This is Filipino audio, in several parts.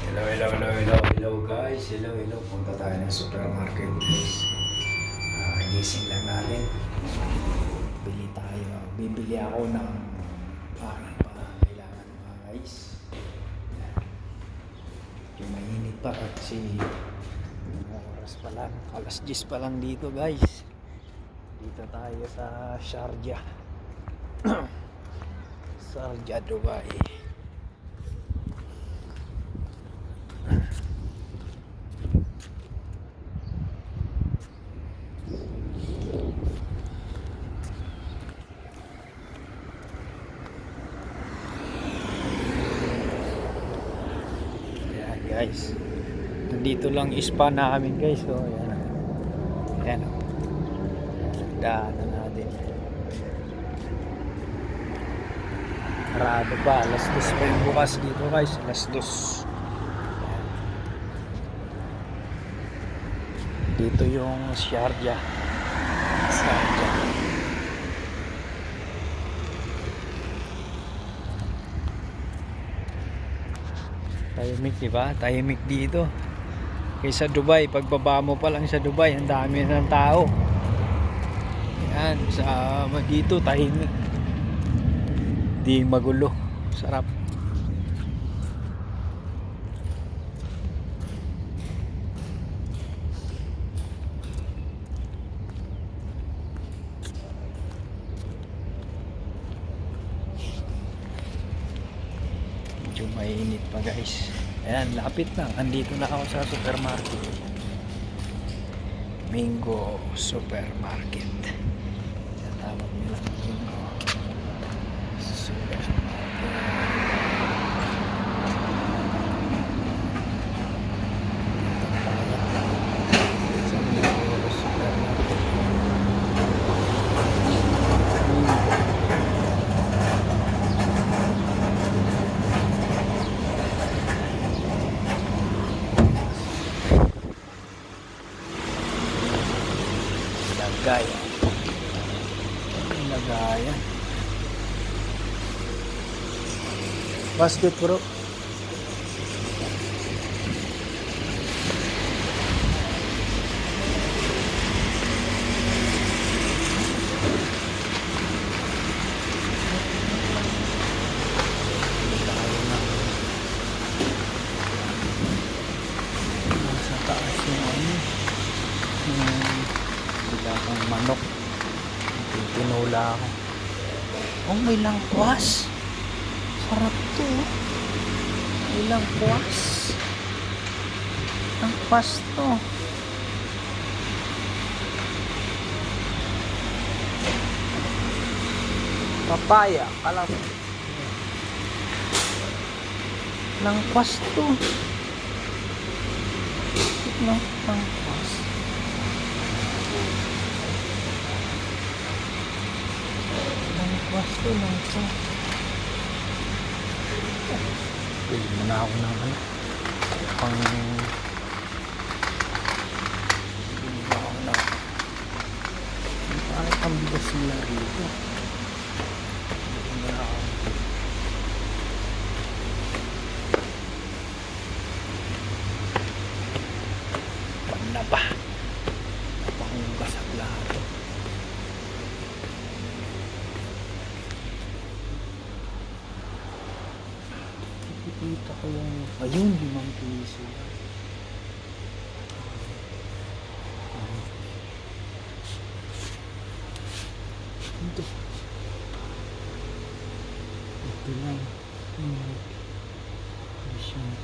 Hello, hello, hello, hello, hello guys. Hello, hello. Punta tayo ng supermarket guys. Gising lang natin. Bili tayo. Bibili ako ng aking pangangailangan mga guys. Yung mainit pa kasi oras pa lang. Alas 10 pa lang dito guys. Dito tayo sa Sharjah. Sharjah, Dubai. Guys, nandito lang spa namin guys. So ayan, ayan, daanan natin. Sarado pa, alas 2 pa yung bukas dito guys, alas 2. Dito yung Sharjah. Tahimik, diba? Tahimik dito. Kaysa Dubai, pagbaba mo pa lang sa Dubai, ang dami ng tao. Yan, sa dito tahimik. Di magulo. Sarap. Medyo mainit pa guys. Ayan, lapit na. Andito na ako sa supermarket. Mingo Supermarket. Yan, tawag nila. Mingo Supermarket. Sa Mingo Supermarket. Lagayan. Lagayan. Basket bro. Sa taas yung ano. Bigla akong manok. Tinula ako. Oh, may langkwas. Sarap to. May langkwas. Langkwas to. Papaya. Alam. Langkwas to. Langkwas. Langkwas to, langkwas. Pili mo na ako ng ano. Pang... Pili mo ako na. Parang ang bigas nila rito. Pili mo na ako. Panlaba. Napakunga sa plato. Kita ko yung ayun, 5 piso. Ito. Ito lang.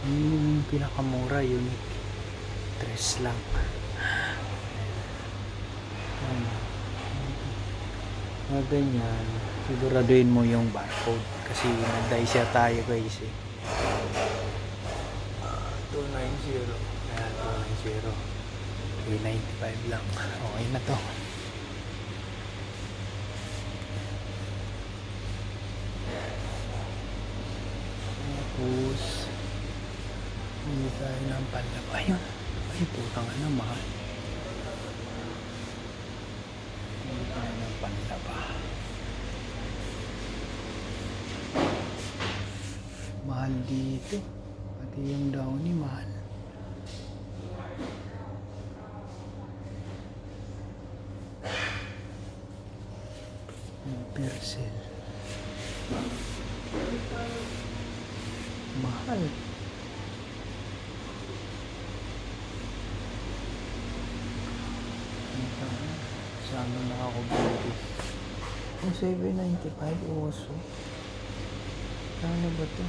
Yung pinakamura, unique. 3 lang. Mga ganyan. Siguraduhin mo yung barcode. Kasi nag-dice tayo guys eh. 290. Ayan, 290. 395 lang. Okay na to. Tapos hindi tayo ng panlaba. Ayun. Ay, putang ano, mahal. Hindi tayo ng panlaba. Mahal dito. Pati Ito yung downy mahal. Yung persil. Mahal. Sana na ako bumili. Ang 795 oso. Ano ba to?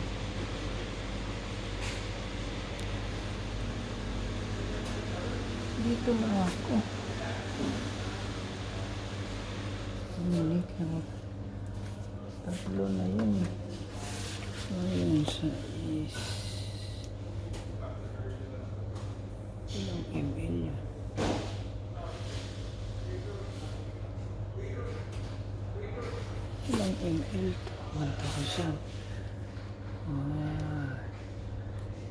Dito na ako. Bumili ka. Tatlo na yun eh. Ayun sa is. Ilang ml yun? Ilang ml? 1,000.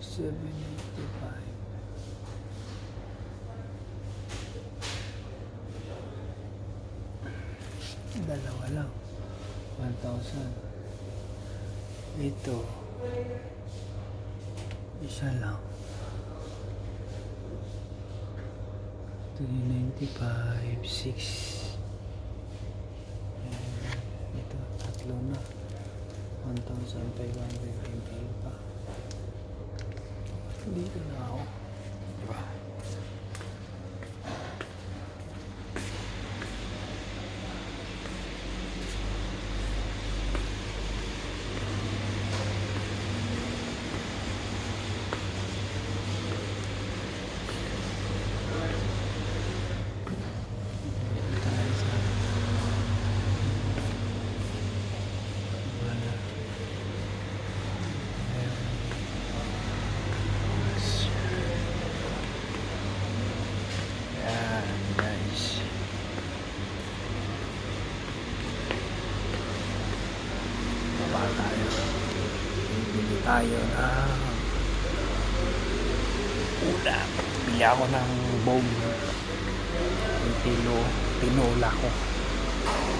795. Dalawa lang. 1,000. Ito. Isa lang. 395. 6. Ito. Tatlo na. 1,500 ml pa. Dito na ako. Diba? Tayo na ulam. Bili ako ng bone. Yung tinula ko.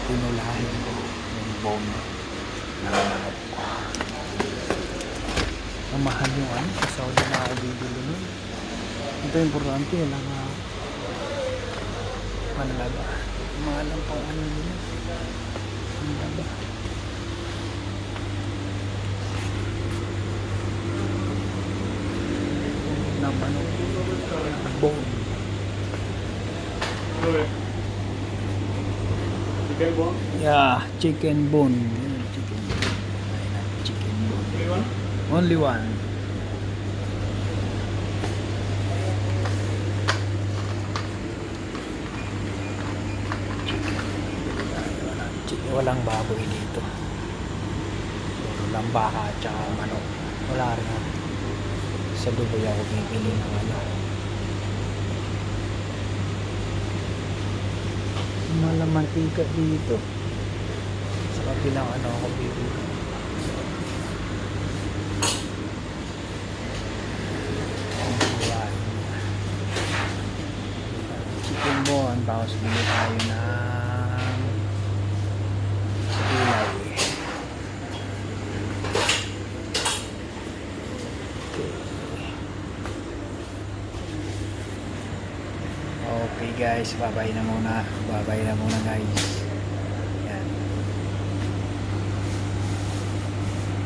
Tinulahin ko yung bone na manok ko. Ang mahal yung ano. Kasi ako na ako bibili nun. Ito importante. Walang panlaga. Mahal ang pang ano nila. Panlaga. Manok bone. Chicken bone? Yeah, chicken bone. Chicken bone. Chicken bone. Only one. Walang baboy dito. Walang baka at saka manok. Wala rin ako. Sa Dubai ako bibili ng ano. Malamantika dito. Sa kabilang ano ako bibili. Chicken bone. Tapos bili tayo ng gulay. Okay guys, babay na muna guys.